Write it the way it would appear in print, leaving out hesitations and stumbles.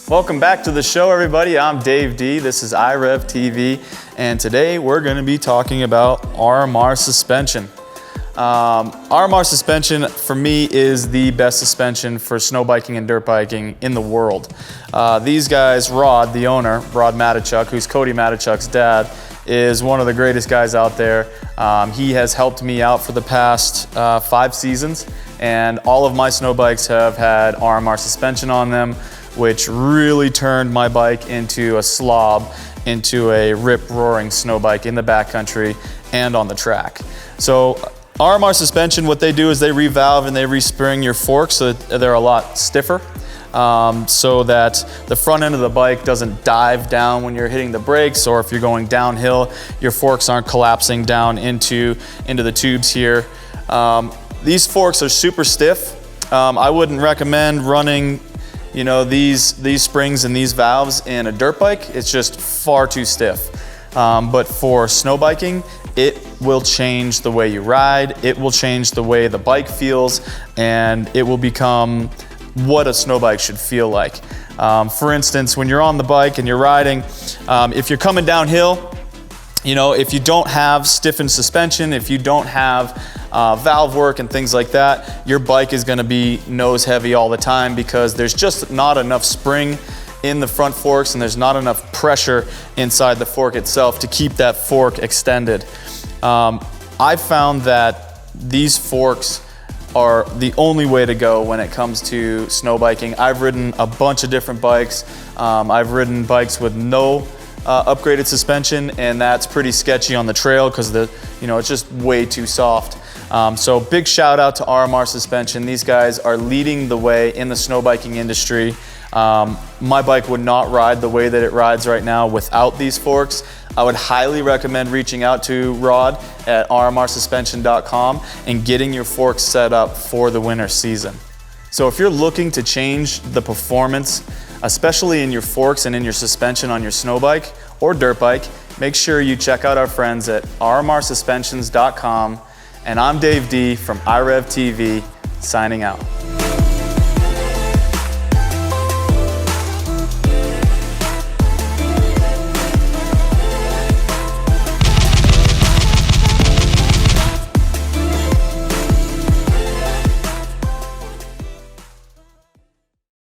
Welcome back to the show, everybody. I'm Dave D. This is iRevTV, and today we're going to be talking about RMR Suspension. RMR Suspension, for me, is the best suspension for snowbiking and dirt biking in the world. These guys, Rod, the owner, Rod Matechuck, who's Cody Matechuck's dad, is one of the greatest guys out there. He has helped me out for the past 5 seasons, and all of my snow bikes have had RMR suspension on them, which really turned my bike into a slob, into a rip-roaring snow bike in the backcountry and on the track. So RMR Suspension, what they do is they revalve and they respring your forks so that they're a lot stiffer, so that the front end of the bike doesn't dive down when you're hitting the brakes, or if you're going downhill, your forks aren't collapsing down into the tubes here. These forks are super stiff. I wouldn't recommend running these springs and these valves in a dirt bike. It's just far too stiff. But for snow biking, it will change the way you ride, it will change the way the bike feels, and it will become what a snow bike should feel like. For instance, when you're on the bike and you're riding, if you're coming downhill, if you don't have stiffened suspension, if you don't have valve work and things like that, your bike is going to be nose heavy all the time because there's just not enough spring in the front forks and there's not enough pressure inside the fork itself to keep that fork extended. I've found that these forks are the only way to go when it comes to snow biking. I've ridden a bunch of different bikes. I've ridden bikes with no upgraded suspension, and that's pretty sketchy on the trail because it's just way too soft. So big shout out to RMR Suspension. These guys are leading the way in the snowbiking industry. My bike would not ride the way that it rides right now without these forks. I would highly recommend reaching out to Rod at rmrsuspension.com and getting your forks set up for the winter season. So if you're looking to change the performance, especially in your forks and in your suspension on your snow bike or dirt bike, make sure you check out our friends at rmrsuspensions.com. And I'm Dave D from iRevTV, signing out.